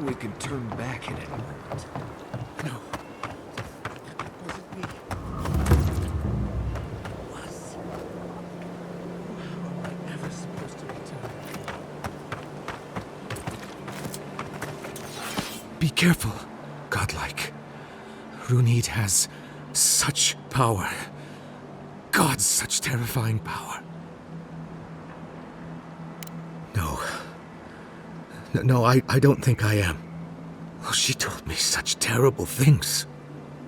we can turn back in a moment. No. That wasn't me. It was. How am I ever supposed to return? Be careful, godlike. Runid has such power. God, such terrifying power. No, I don't think I am. Oh, she told me such terrible things.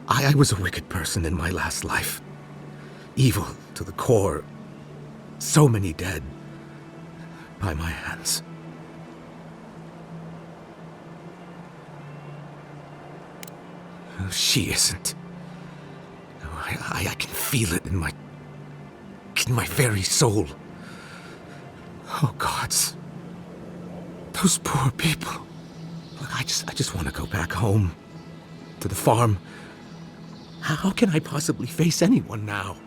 I was a wicked person in my last life. Evil to the core. So many dead. By my hands. She isn't. No, I can feel it in my very soul. Oh, gods. Those poor people. I just want to go back home. To the farm. How can I possibly face anyone now?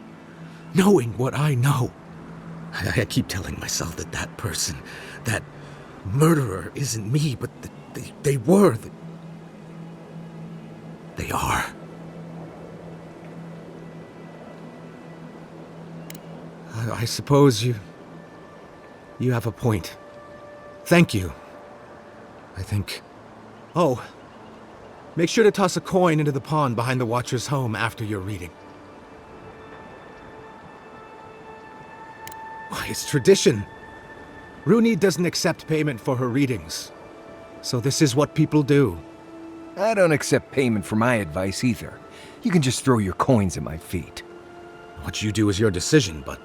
Knowing what I know. I keep telling myself that person, that murderer isn't me, but they were. They are. I suppose you have a point. Thank you. I think. Oh, make sure to toss a coin into the pond behind the Watcher's home after your reading. Why, it's tradition. Runid doesn't accept payment for her readings. So this is what people do. I don't accept payment for my advice either. You can just throw your coins at my feet. What you do is your decision, but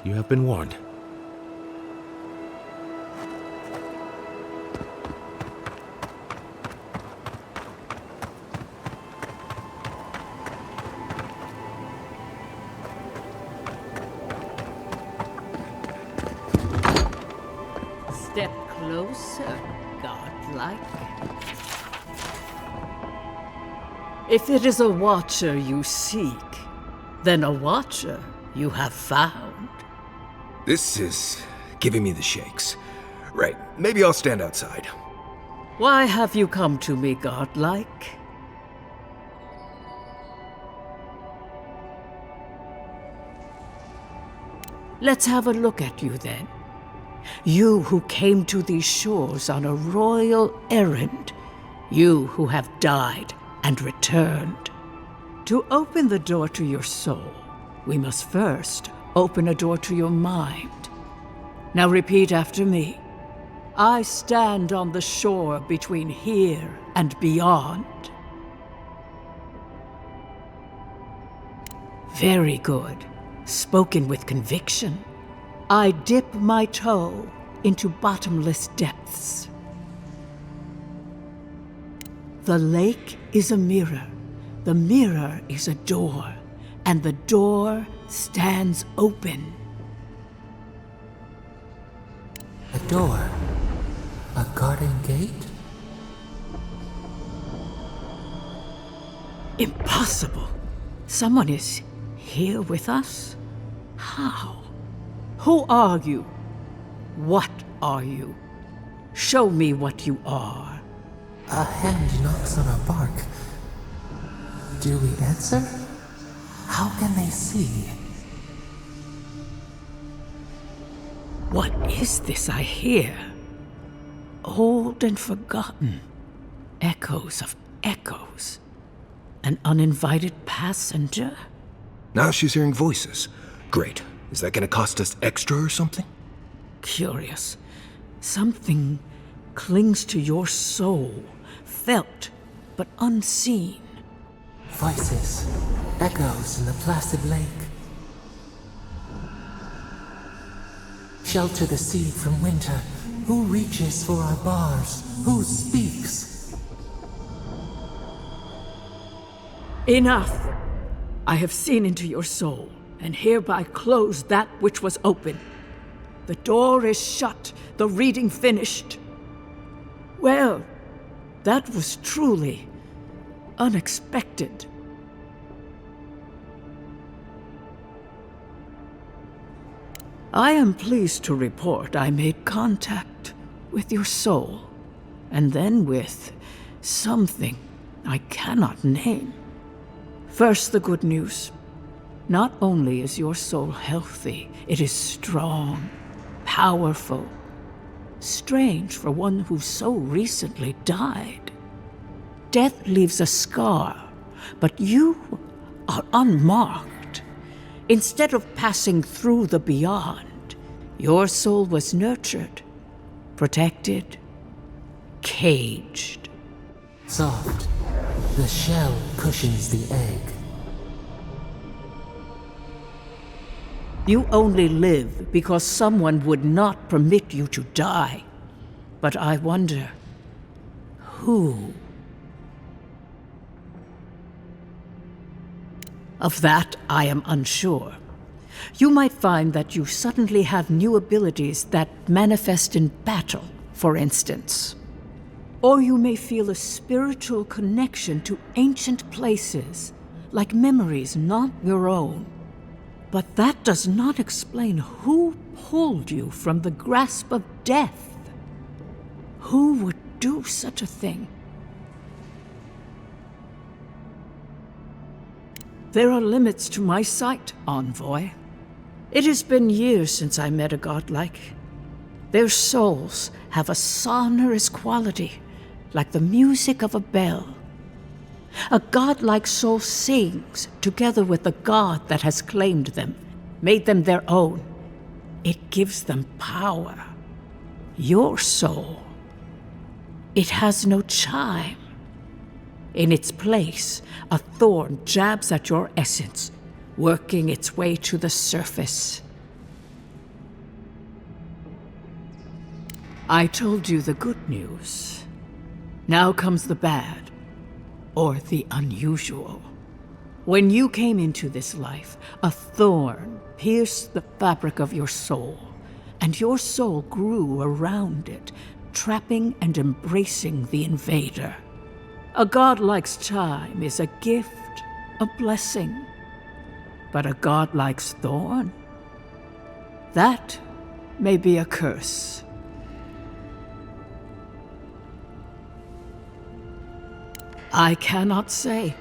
you have been warned. Step closer, godlike. If it is a watcher you seek, then a watcher you have found. This is giving me the shakes. Right, maybe I'll stand outside. Why have you come to me, godlike? Let's have a look at you then. You who came to these shores on a royal errand. You who have died and returned. To open the door to your soul, we must first open a door to your mind. Now repeat after me. I stand on the shore between here and beyond. Very good. Spoken with conviction. I dip my toe into bottomless depths. The lake is a mirror. The mirror is a door. And the door stands open. A door? A garden gate? Impossible. Someone is here with us? How? Who are you? What are you? Show me what you are. A hand knocks on our bark. Do we answer? How can they see? What is this I hear? Old and forgotten. Echoes of echoes. An uninvited passenger? Now she's hearing voices. Great. Is that gonna cost us extra or something? Curious. Something clings to your soul, felt but unseen. Voices, echoes in the placid lake. Shelter the seed from winter. Who reaches for our bars? Who speaks? Enough! I have seen into your soul, and hereby close that which was open. The door is shut, the reading finished. Well, that was truly unexpected. I am pleased to report I made contact with your soul, and then with something I cannot name. First, the good news. Not only is your soul healthy, it is strong, powerful. Strange for one who so recently died. Death leaves a scar, but you are unmarked. Instead of passing through the beyond, your soul was nurtured, protected, caged. Soft. The shell cushions the egg. You only live because someone would not permit you to die. But I wonder, who? Of that, I am unsure. You might find that you suddenly have new abilities that manifest in battle, for instance. Or you may feel a spiritual connection to ancient places, like memories not your own. But that does not explain who pulled you from the grasp of death. Who would do such a thing? There are limits to my sight, Envoy. It has been years since I met a godlike. Their souls have a sonorous quality, like the music of a bell. A godlike soul sings together with the god that has claimed them, made them their own. It gives them power. Your soul, it has no chime. In its place, a thorn jabs at your essence, working its way to the surface. I told you the good news. Now comes the bad, or the unusual. When you came into this life, a thorn pierced the fabric of your soul, and your soul grew around it, trapping and embracing the invader. A godlike's chime is a gift, a blessing. But a godlike's thorn? That may be a curse. I cannot say.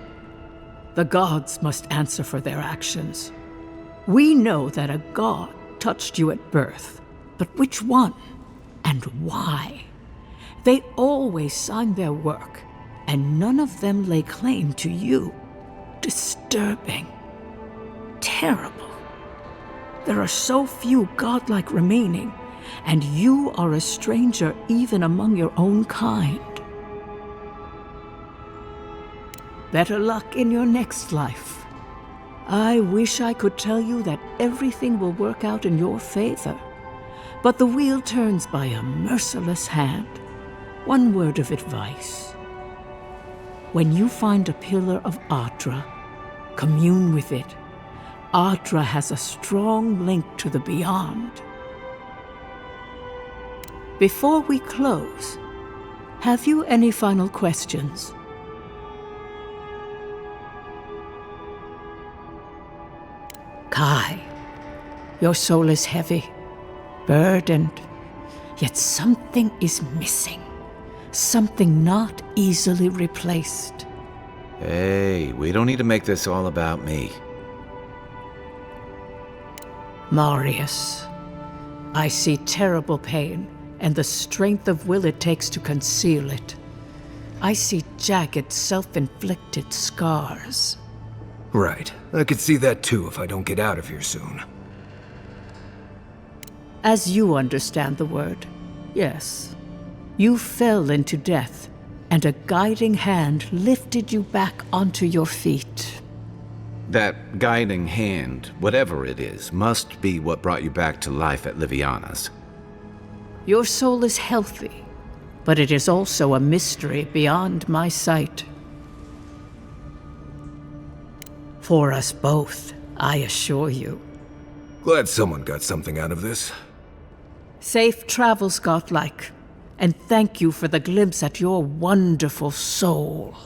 The gods must answer for their actions. We know that a god touched you at birth, but which one and why? They always sign their work, and none of them lay claim to you. Disturbing. Terrible. There are so few godlike remaining, and you are a stranger even among your own kind. Better luck in your next life. I wish I could tell you that everything will work out in your favor, but the wheel turns by a merciless hand. One word of advice. When you find a pillar of Aedyr, commune with it. Aedyr has a strong link to the beyond. Before we close, have you any final questions? Kai, your soul is heavy, burdened, yet something is missing. Something not easily replaced. Hey, we don't need to make this all about me. Marius, I see terrible pain and the strength of will it takes to conceal it. I see jagged, self-inflicted scars. Right. I could see that too if I don't get out of here soon. As you understand the word, yes. You fell into death, and a guiding hand lifted you back onto your feet. That guiding hand, whatever it is, must be what brought you back to life at Liviana's. Your soul is healthy, but it is also a mystery beyond my sight. For us both, I assure you. Glad someone got something out of this. Safe travels, godlike, and thank you for the glimpse at your wonderful soul.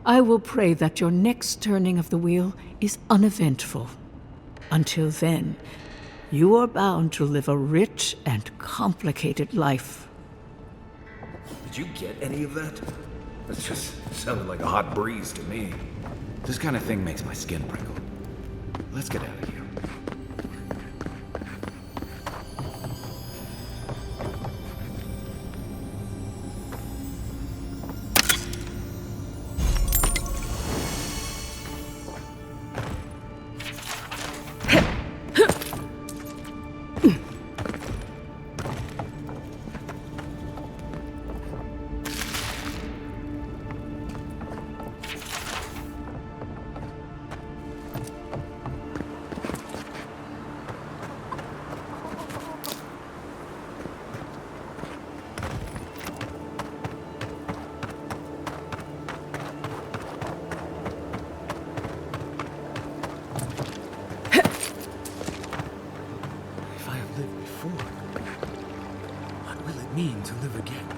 I will pray that your next turning of the wheel is uneventful. Until then, you are bound to live a rich and complicated life. Did you get any of that? That just sounded like a hot breeze to me. This kind of thing makes my skin prickle. Let's get out of here. Mean to live again.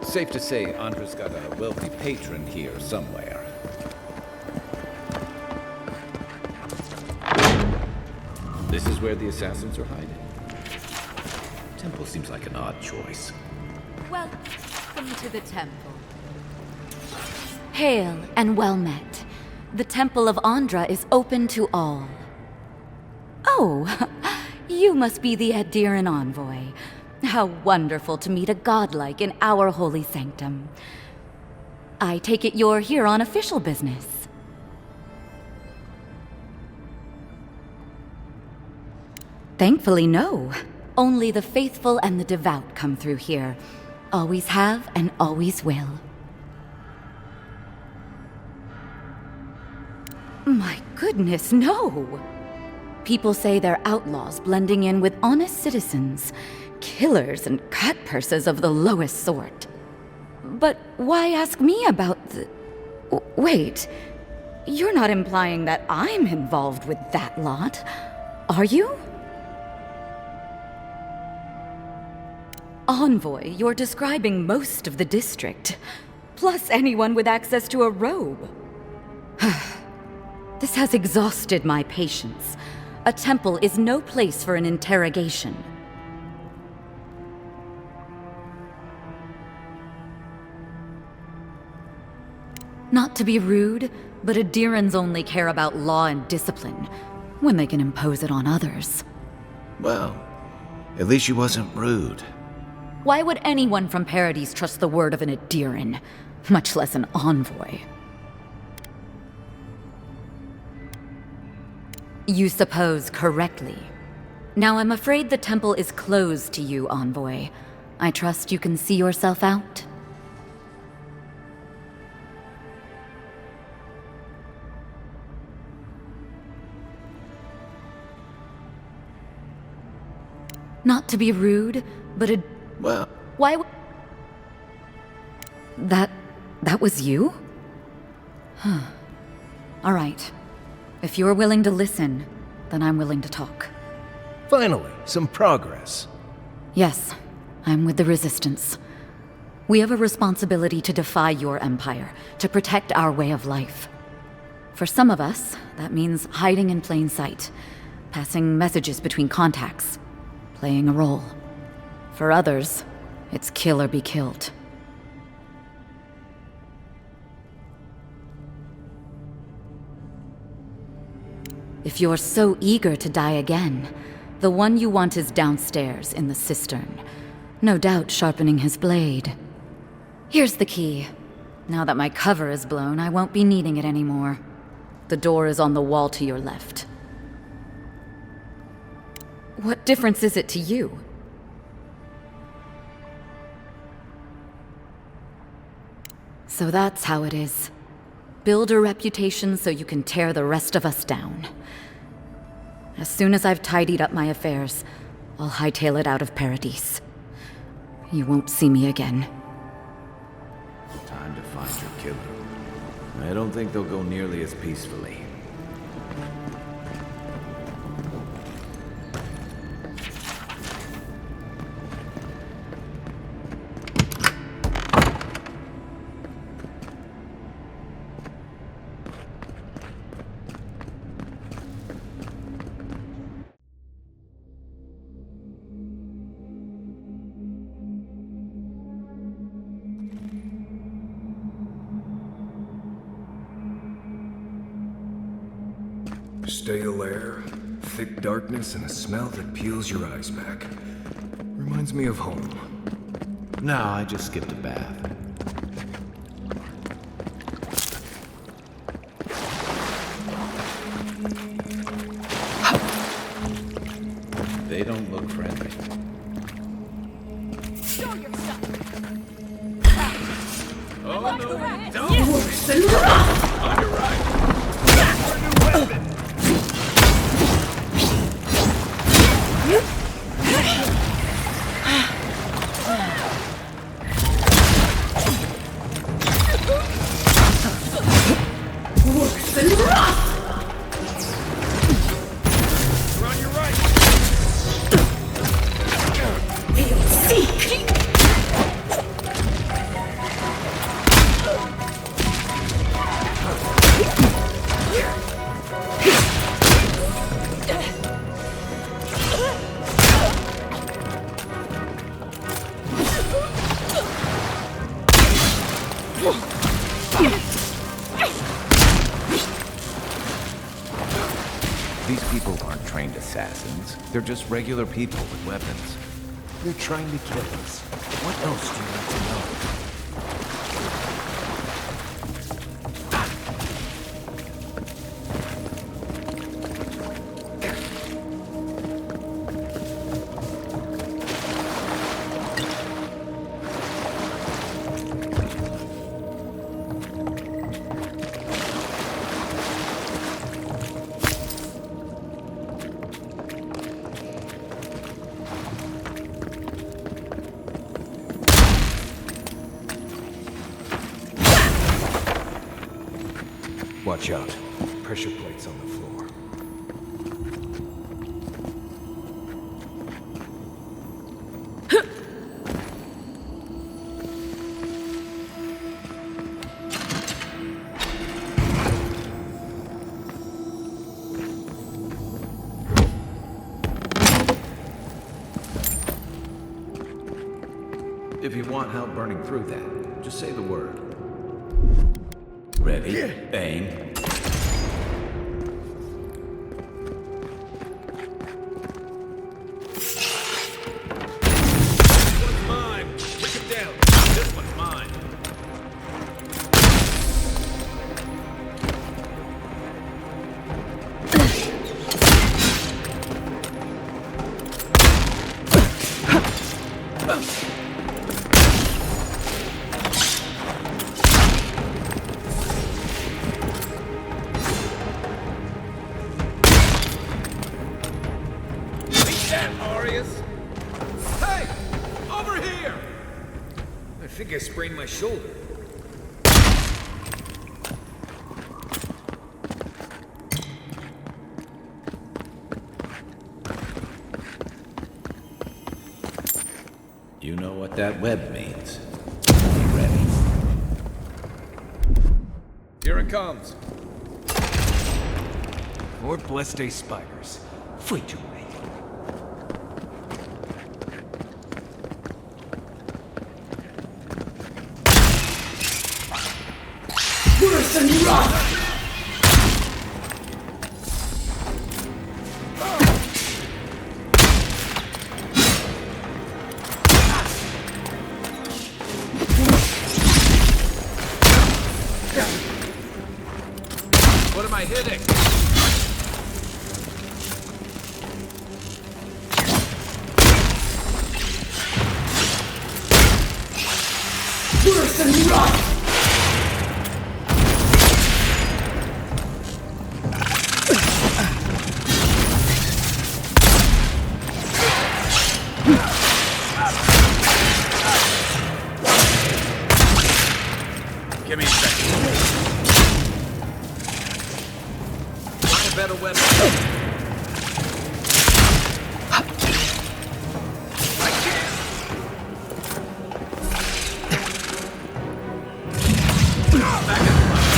Safe to say Andra's got a wealthy patron here somewhere. This is where the assassins are hiding. Temple seems like an odd choice. Welcome to the temple. Hail and well met. The Temple of Andra is open to all. Oh, you must be the Aedyr envoy. How wonderful to meet a godlike in our holy sanctum. I take it you're here on official business. Thankfully, no. Only the faithful and the devout come through here. Always have and always will. My goodness, no! People say they're outlaws blending in with honest citizens. Killers and cut-purses of the lowest sort. But why ask me about the... Wait, you're not implying that I'm involved with that lot, are you? Envoy, you're describing most of the district, plus anyone with access to a robe. This has exhausted my patience. A temple is no place for an interrogation. Not to be rude, but Aedyrans only care about law and discipline, when they can impose it on others. Well, at least she wasn't rude. Why would anyone from Paradis trust the word of an Aedyran, much less an envoy? You suppose correctly. Now I'm afraid the temple is closed to you, envoy. I trust you can see yourself out? Not to be rude, but Well... Why That was you? Huh. All right. If you're willing to listen, then I'm willing to talk. Finally, some progress. Yes, I'm with the Resistance. We have a responsibility to defy your empire, to protect our way of life. For some of us, that means hiding in plain sight, passing messages between contacts, playing a role. For others, it's kill or be killed. If you're so eager to die again, the one you want is downstairs in the cistern, no doubt sharpening his blade. Here's the key. Now that my cover is blown, I won't be needing it anymore. The door is on the wall to your left. What difference is it to you? So that's how it is. Build a reputation so you can tear the rest of us down. As soon as I've tidied up my affairs, I'll hightail it out of Paradis. You won't see me again. Time to find your killer. I don't think they'll go nearly as peacefully. Stale air, thick darkness, and a smell that peels your eyes back. Reminds me of home. No, I just skipped a bath. They don't look friendly. Show yourself! Oh no, Right. don't! Yes. On your right. These people aren't trained assassins. They're just regular people with weapons. They're trying to kill us. What else do you need to know? Watch out. Pressure plates on the floor. If you want help burning through that, just say the word. Ready, aim. Hey! Over here! I think I sprained my shoulder. You know what that web means. Be ready. Here it comes. More blessed day spiders. Free to me. Worse than rot! What am I hitting? Worse than rot! Give me a second. Find a better weapon. I can't. Back in the line.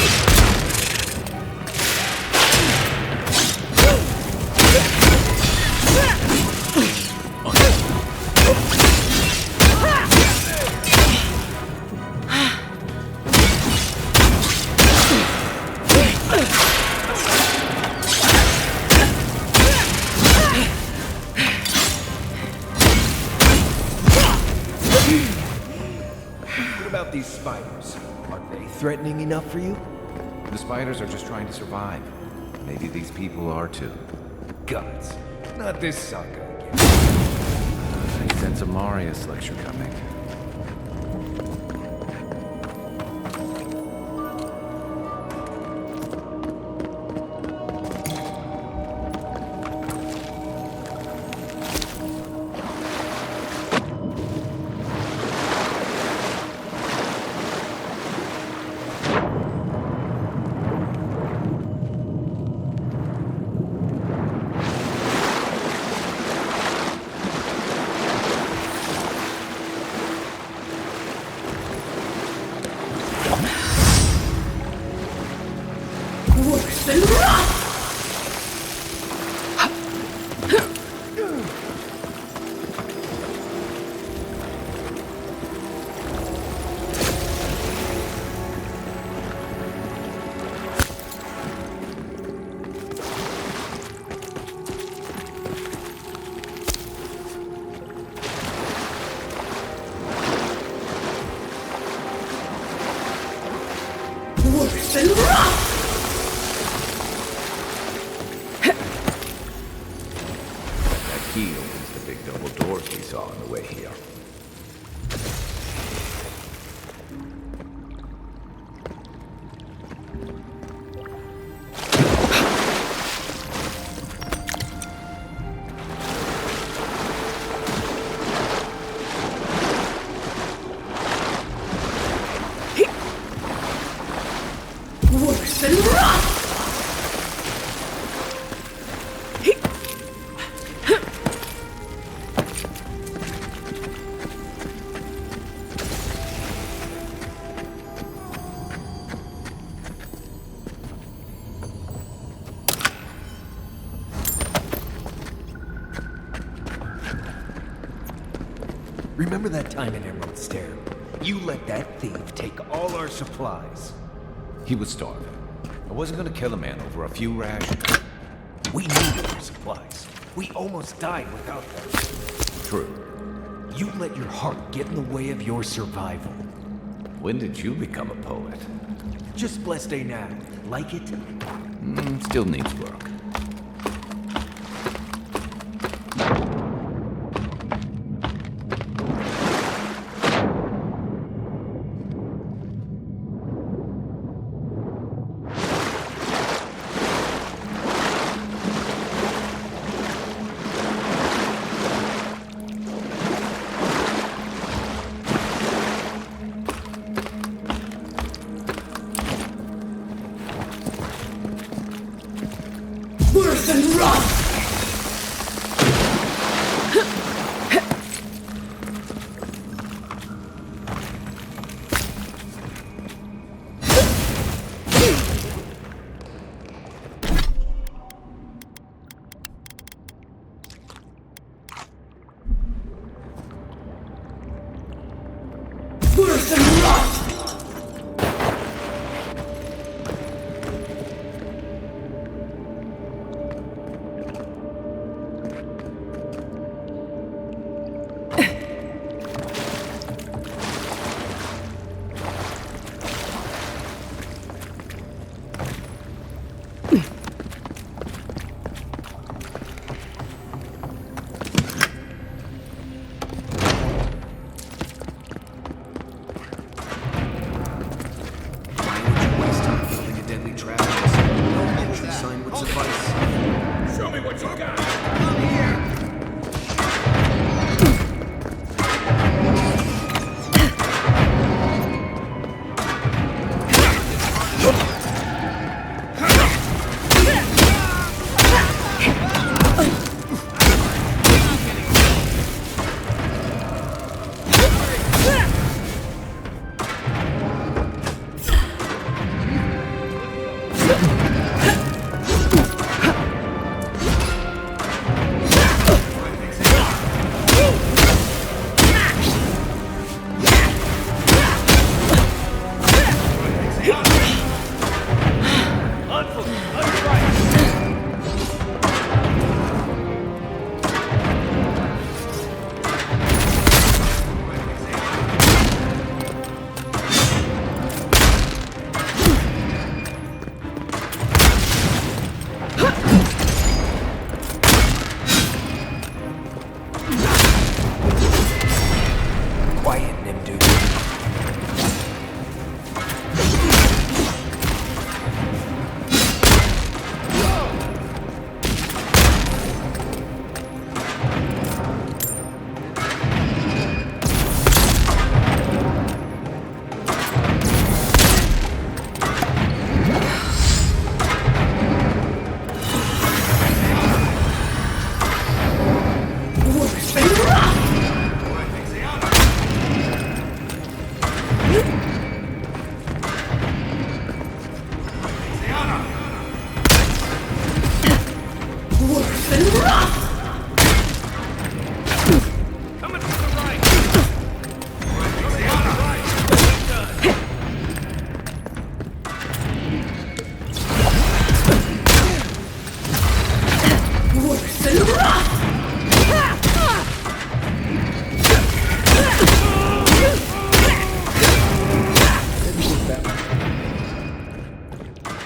What about these spiders? Are they threatening enough for you? The spiders are just trying to survive. Maybe these people are too. Guts. Not this sucker again. I sense a Marius lecture coming. Worse than rot! Worse than rot! That key opens the big double doors we saw on the way here. Worse than rot! Remember that time in Emerald Stair? You let that thief take all our supplies. He was starving. I wasn't gonna kill a man over a few rations. We needed our supplies. We almost died without them. True. You let your heart get in the way of your survival. When did you become a poet? Just blessed day now. Like it? Still needs work. Worse than rot!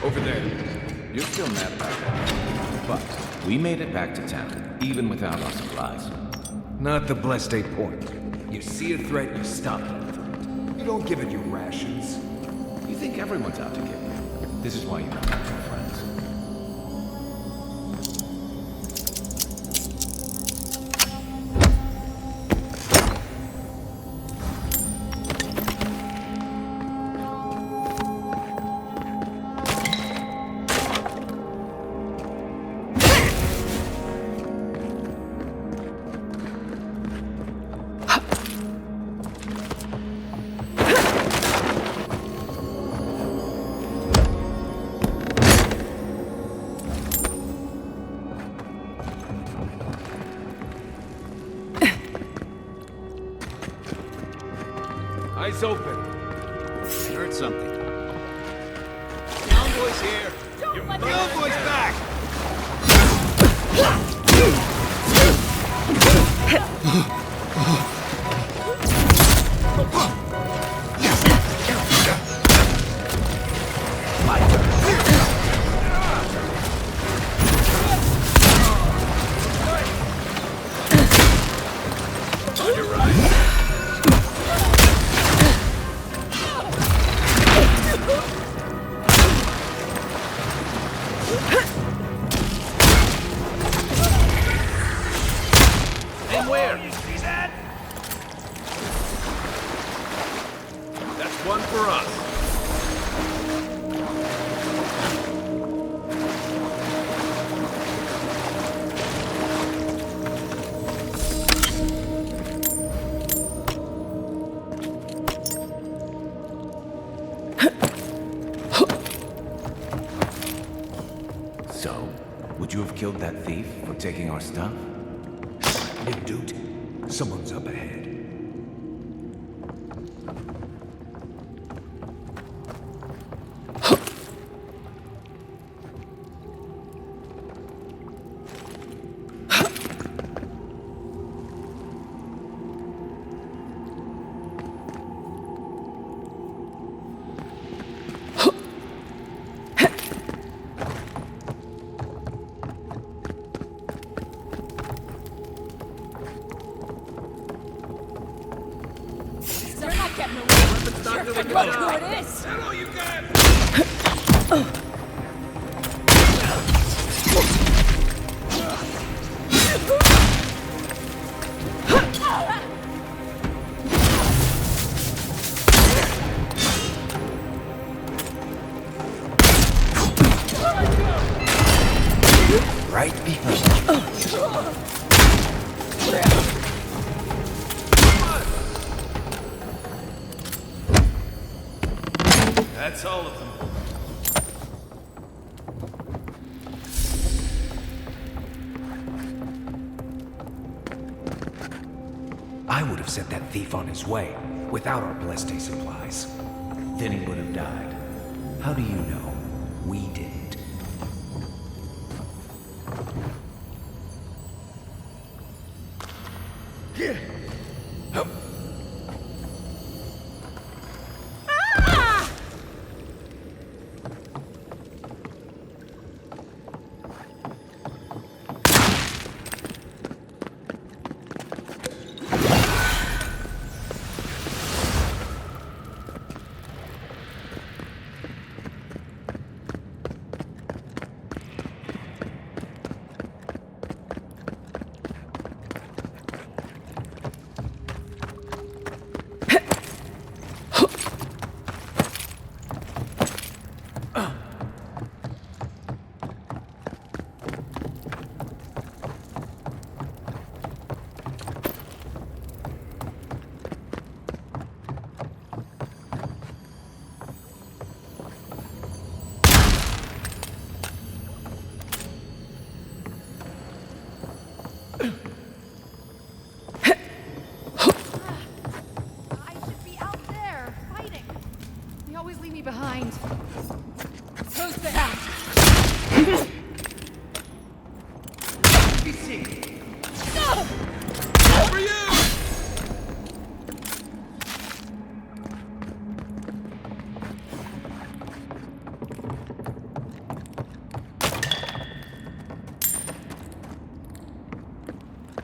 Over there. You're still mad about that. But we made it back to town, even without our supplies. Not the blessed 8 point. You see a threat, you stop that threat. You don't give it your rations. You think everyone's out to get you. This is why you don't have true friends. Eyes open. I heard something. Envoy's here. The envoy's back. One for us. So, would you have killed that thief for taking our stuff? Dude, someone's up ahead. Look who it is! All you got! right behind you. That's all of them. I would have sent that thief on his way, without our Bleste supplies. Then he would have died. How do you know? We didn't.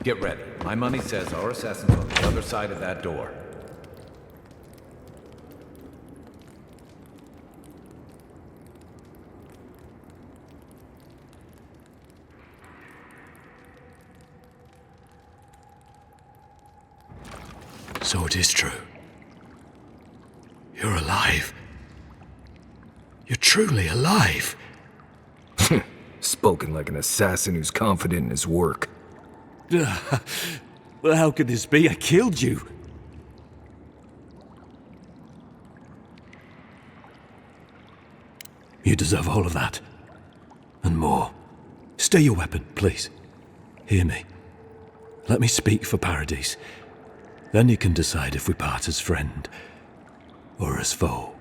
Get ready. My money says our assassin's on the other side of that door. So it is true. You're alive. You're truly alive. Spoken like an assassin who's confident in his work. Well, how could this be? I killed you. You deserve all of that. And more. Stay your weapon, please. Hear me. Let me speak for Paradis. Then you can decide if we part as friend or as foe.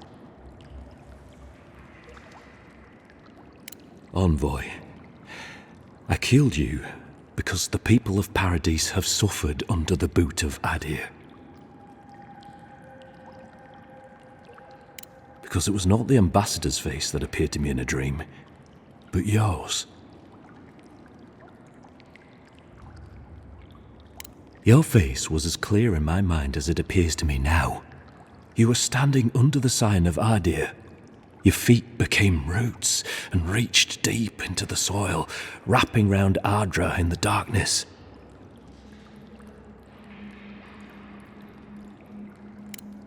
Envoy, I killed you because the people of Paradis have suffered under the boot of Aedyr. Because it was not the ambassador's face that appeared to me in a dream, but yours. Your face was as clear in my mind as it appears to me now. You were standing under the sign of Aedyr. Your feet became roots and reached deep into the soil, wrapping round Aedyr in the darkness.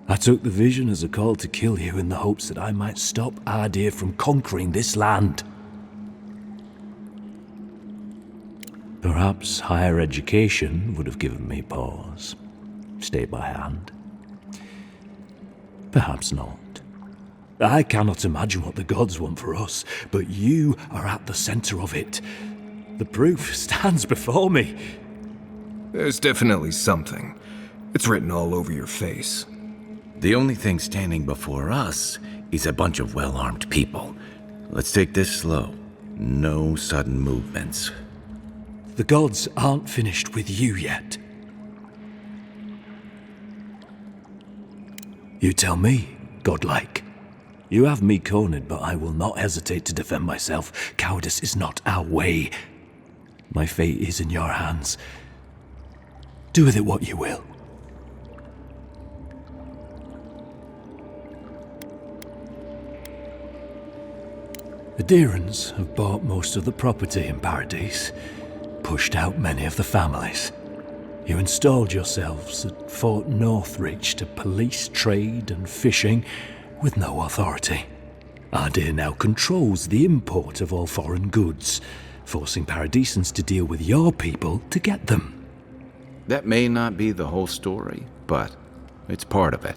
I took the vision as a call to kill you in the hopes that I might stop Aedyr from conquering this land. Perhaps higher education would have given me pause. Stay by hand. Perhaps not. I cannot imagine what the gods want for us, but you are at the center of it. The proof stands before me. There's definitely something. It's written all over your face. The only thing standing before us is a bunch of well-armed people. Let's take this slow. No sudden movements. The gods aren't finished with you yet. You tell me, godlike. You have me cornered, but I will not hesitate to defend myself. Cowardice is not our way. My fate is in your hands. Do with it what you will. The Aedyrans have bought most of the property in Paradis, pushed out many of the families. You installed yourselves at Fort Northreach to police trade and fishing with no authority. Aedyr now controls the import of all foreign goods, forcing Paradisans to deal with your people to get them. That may not be the whole story, but it's part of it.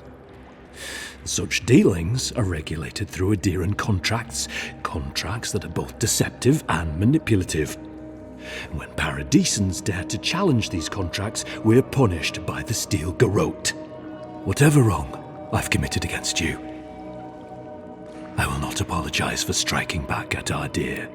Such dealings are regulated through Aedyran contracts, contracts that are both deceptive and manipulative. When Paradisans dare to challenge these contracts, we're punished by the Steel Garrote. Whatever wrong I've committed against you, I will not apologize for striking back at Aedyr.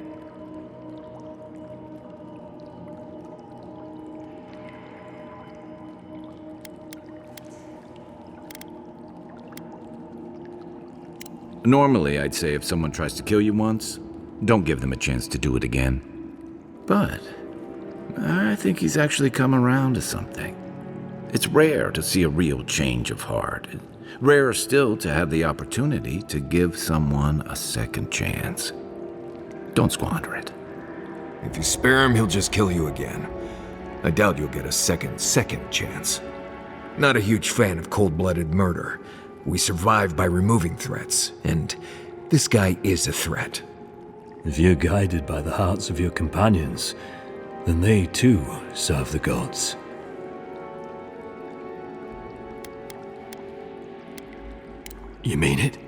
Normally, I'd say if someone tries to kill you once, don't give them a chance to do it again. But I think he's actually come around to something. It's rare to see a real change of heart. Rarer still to have the opportunity to give someone a second chance. Don't squander it. If you spare him, he'll just kill you again. I doubt you'll get a second chance. Not a huge fan of cold-blooded murder. We survive by removing threats, and this guy is a threat. If you're guided by the hearts of your companions, then they too serve the gods. You mean it?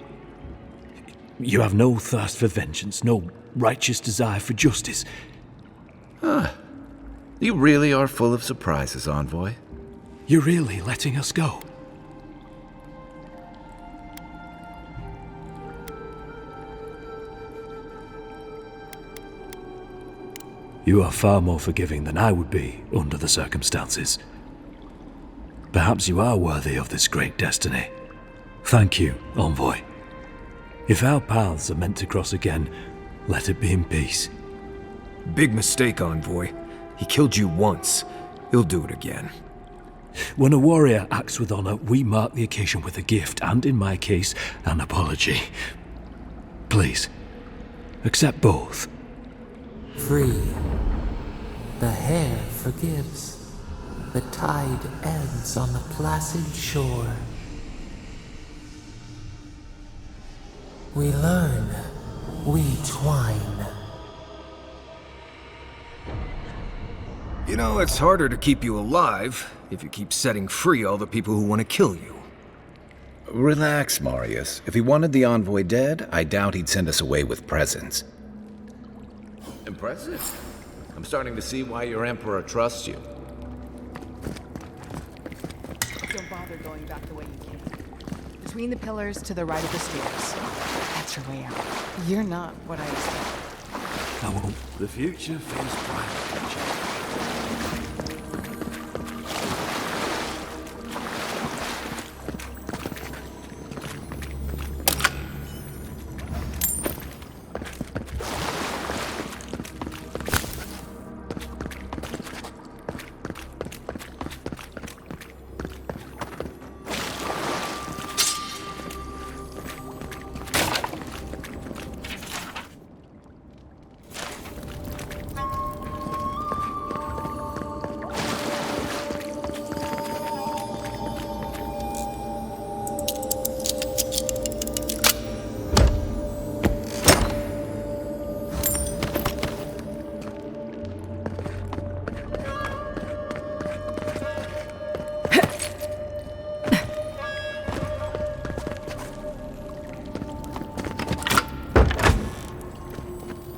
You have no thirst for vengeance, no righteous desire for justice? You really are full of surprises, Envoy. You're really letting us go? You are far more forgiving than I would be under the circumstances. Perhaps you are worthy of this great destiny. Thank you, Envoy. If our paths are meant to cross again, let it be in peace. Big mistake, Envoy. He killed you once. He'll do it again. When a warrior acts with honor, we mark the occasion with a gift, and in my case, an apology. Please, accept both. Free. The hair forgives. The tide ends on the placid shore. We learn. We twine. You know, it's harder to keep you alive if you keep setting free all the people who want to kill you. Relax, Marius. If he wanted the Envoy dead, I doubt he'd send us away with presents. Impressive. I'm starting to see why your Emperor trusts you. Don't bother going back the way you came. Between the pillars to the right of the stairs. That's your way out. You're not what I expected. I won't. The future feels bright.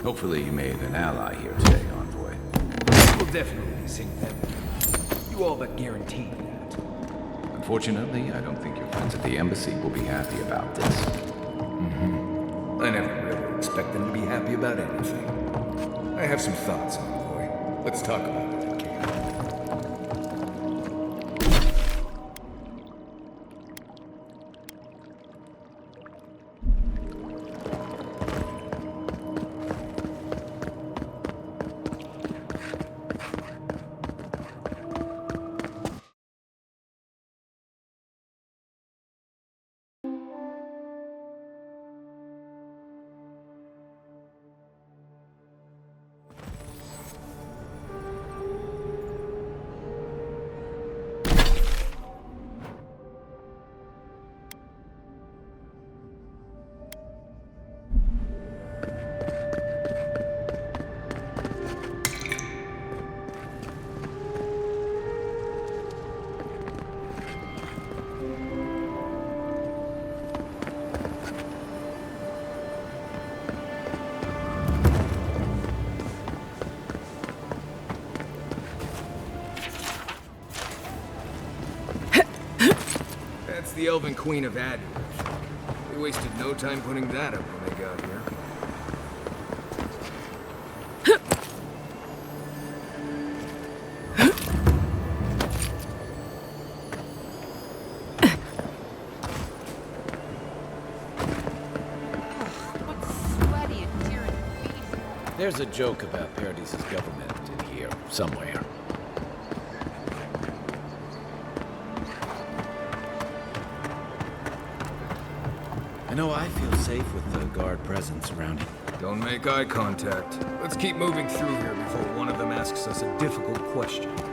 Hopefully you made an ally here today, Envoy. We'll definitely sing that. You all but guaranteed that. Unfortunately, I don't think your friends at the embassy will be happy about this. I never really expect them to be happy about anything. I have some thoughts, Envoy. Let's talk about it, okay? the Elven Queen of Aedyr. They wasted no time putting that up when they got here. There's a joke about Paradis' government in here, somewhere. I know I feel safe with the guard presence around here. Don't make eye contact. Let's keep moving through here before one of them asks us a difficult question. Do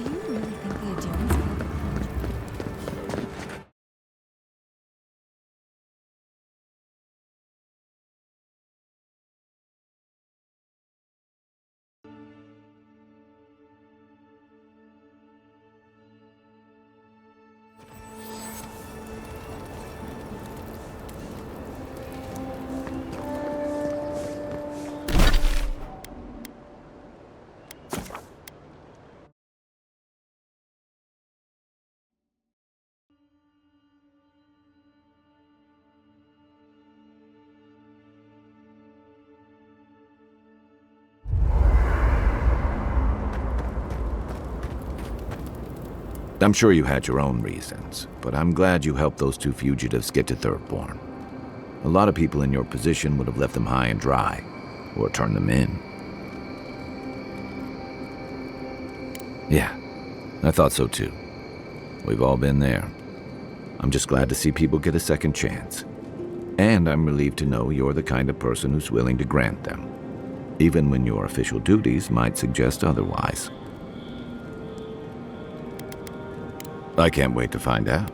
you really think the Aedyrans will? I'm sure you had your own reasons, but I'm glad you helped those two fugitives get to Thirdborn. A lot of people in your position would have left them high and dry, or turned them in. Yeah, I thought so too. We've all been there. I'm just glad to see people get a second chance. And I'm relieved to know you're the kind of person who's willing to grant them, even when your official duties might suggest otherwise. I can't wait to find out.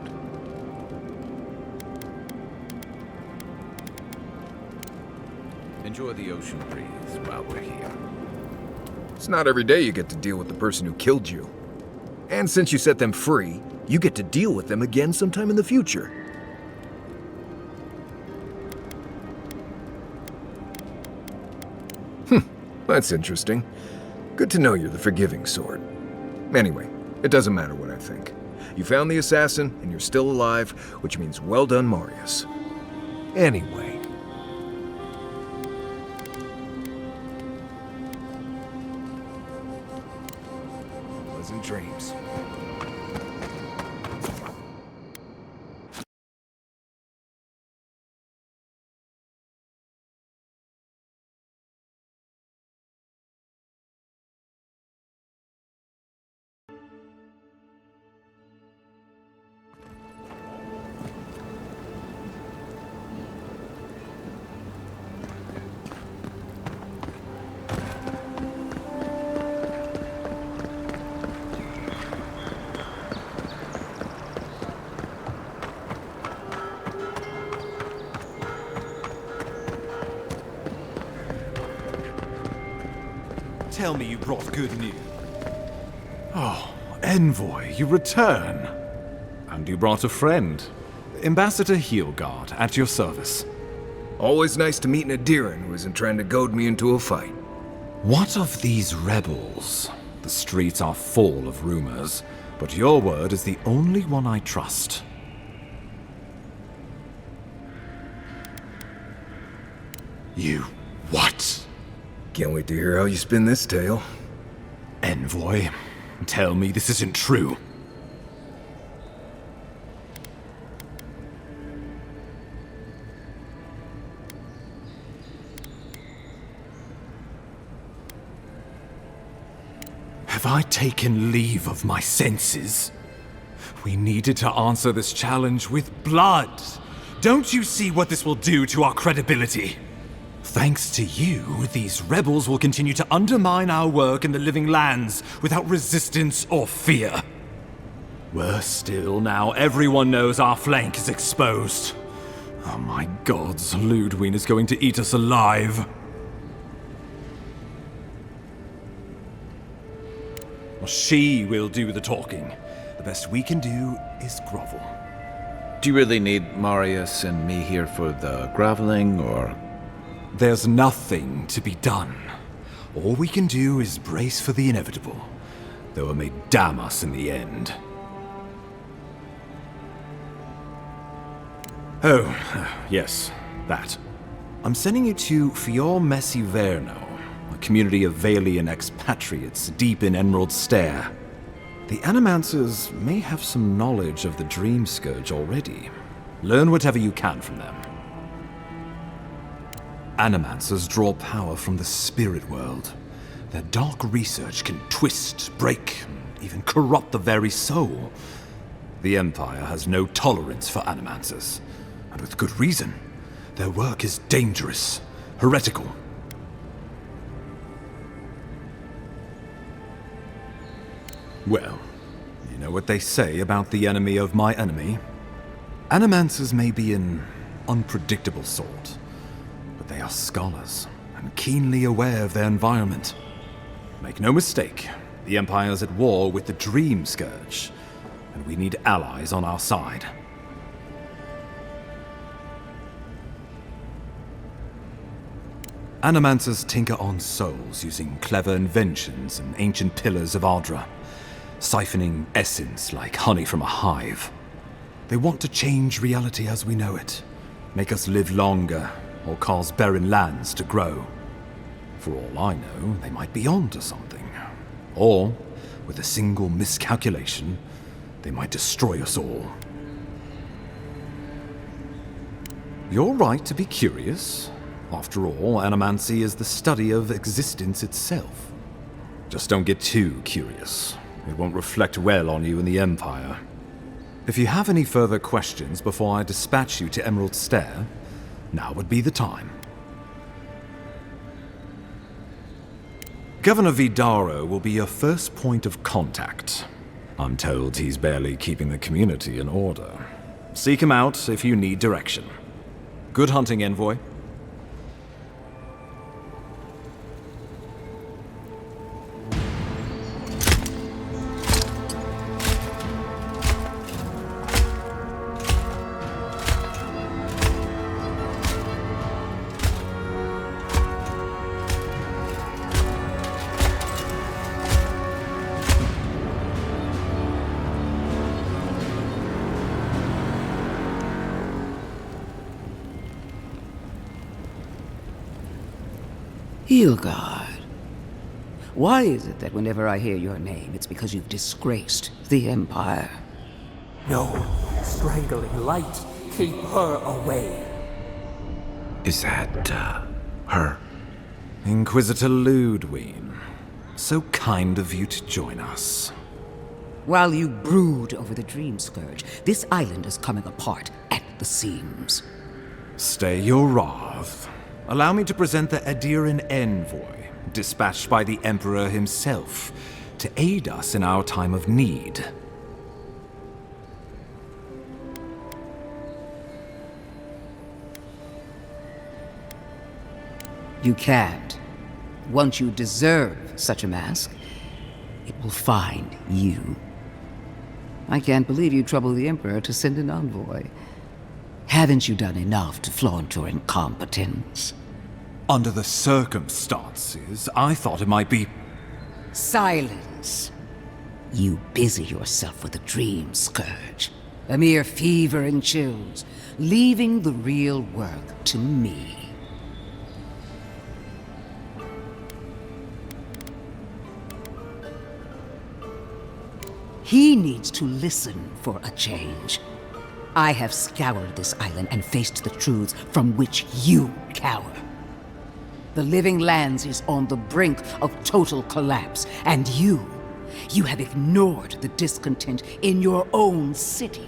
Enjoy the ocean breeze while we're here. It's not every day you get to deal with the person who killed you. And since you set them free, you get to deal with them again sometime in the future. That's interesting. Good to know you're the forgiving sort. Anyway, it doesn't matter what I think. You found the assassin, and you're still alive, which means well done, Marius. Anyway. Pleasant dreams. Tell me you brought good news. Oh, Envoy, you return. And you brought a friend. Ambassador Heelguard, at your service. Always nice to meet an Aedyran who isn't trying to goad me into a fight. What of these rebels? The streets are full of rumors, but your word is the only one I trust. You what? Can't wait to hear how you spin this tale. Envoy, tell me this isn't true. Have I taken leave of my senses? We needed to answer this challenge with blood. Don't you see what this will do to our credibility? Thanks to you, these rebels will continue to undermine our work in the Living Lands without resistance or fear. Worse still, now everyone knows our flank is exposed. Oh my gods, Ludwig is going to eat us alive. She will do the talking. The best we can do is grovel. Do you really need Marius and me here for the groveling, or...? There's nothing to be done. All we can do is brace for the inevitable, though it may damn us in the end. Yes, that. I'm sending you to Fior Messi Verno, a community of Vailian expatriates deep in Emerald Stair. The Animancers may have some knowledge of the Dream Scourge already. Learn whatever you can from them. Animancers draw power from the spirit world. Their dark research can twist, break, and even corrupt the very soul. The Empire has no tolerance for Animancers, and with good reason. Their work is dangerous, heretical. Well, you know what they say about the enemy of my enemy? Animancers may be an unpredictable sort, but they are scholars and keenly aware of their environment. Make no mistake, the Empire's at war with the Dream Scourge, and we need allies on our side. Animancers tinker on souls using clever inventions and ancient pillars of Aedyr, siphoning essence like honey from a hive. They want to change reality as we know it, make us live longer, or cause barren lands to grow. For all I know, they might be onto something. Or, with a single miscalculation, they might destroy us all. You're right to be curious. After all, animancy is the study of existence itself. Just don't get too curious. It won't reflect well on you in the Empire. If you have any further questions before I dispatch you to Emerald Stair, now would be the time. Governor Vidaro will be your first point of contact. I'm told he's barely keeping the community in order. Seek him out if you need direction. Good hunting, Envoy. Hilgard. Why is it that whenever I hear your name, it's because you've disgraced the Empire? No, strangling light. Keep her away. Is that, her? Inquisitor Ludwine. So kind of you to join us. While you brood over the Dream Scourge, this island is coming apart at the seams. Stay your wrath. Allow me to present the Aedyran envoy, dispatched by the Emperor himself, to aid us in our time of need. You can't. Once you deserve such a mask, it will find you. I can't believe you troubled the Emperor to send an envoy. Haven't you done enough to flaunt your incompetence? Under the circumstances, I thought it might be... Silence. You busy yourself with the Dream Scourge. A mere fever and chills, leaving the real work to me. He needs to listen for a change. I have scoured this island and faced the truths from which you cower. The Living Lands is on the brink of total collapse, and you have ignored the discontent in your own city.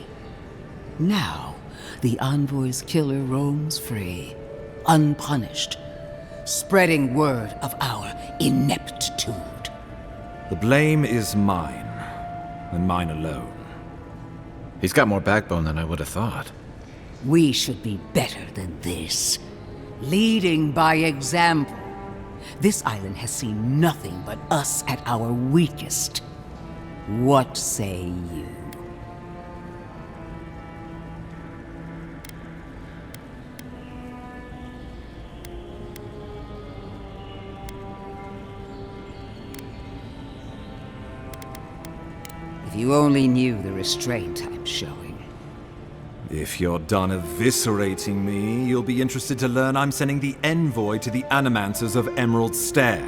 Now, the Envoy's killer roams free, unpunished, spreading word of our ineptitude. The blame is mine, and mine alone. He's got more backbone than I would have thought. We should be better than this. Leading by example. This island has seen nothing but us at our weakest. What say you? If you only knew the restraint I'm showing. If you're done eviscerating me, you'll be interested to learn I'm sending the envoy to the animancers of Emerald Stair.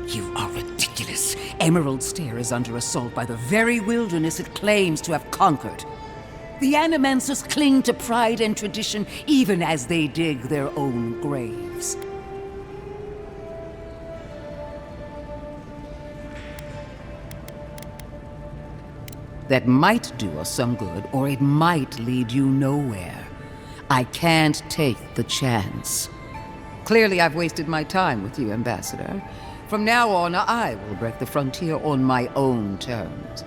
You are ridiculous. Emerald Stair is under assault by the very wilderness it claims to have conquered. The Animancers cling to pride and tradition even as they dig their own graves. That might do us some good, or it might lead you nowhere. I can't take the chance. Clearly, I've wasted my time with you, Ambassador. From now on, I will break the frontier on my own terms.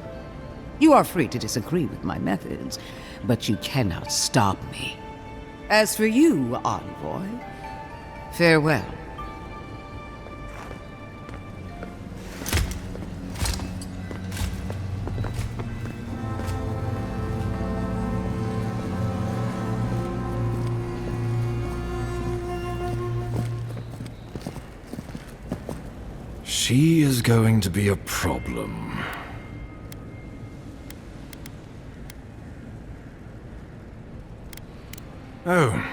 You are free to disagree with my methods, but you cannot stop me. As for you, Envoy, farewell. She is going to be a problem. Oh,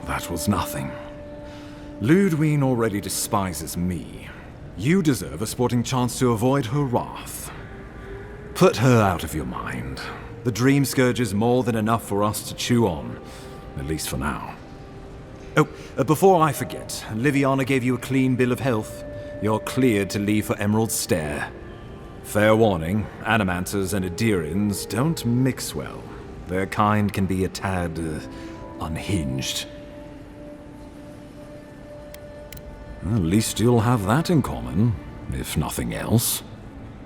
that was nothing. Ludwine already despises me. You deserve a sporting chance to avoid her wrath. Put her out of your mind. The Dream Scourge is more than enough for us to chew on, at least for now. Oh, before I forget, Liviana gave you a clean bill of health. You're cleared to leave for Emerald Stair. Fair warning, Animancers and Aedyrians don't mix well. Their kind can be a tad unhinged. At least you'll have that in common, if nothing else.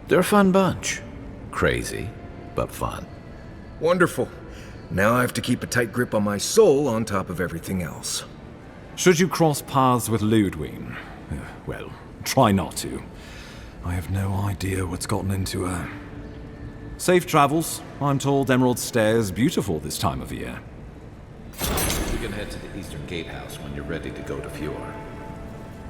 They're a fun bunch. Crazy, but fun. Wonderful. Now I have to keep a tight grip on my soul on top of everything else. Should you cross paths with Ludwine, well, try not to. I have no idea what's gotten into her. Safe travels. I'm told Emerald Stair's beautiful this time of year. You can head to the Eastern Gatehouse when you're ready to go to Fjord.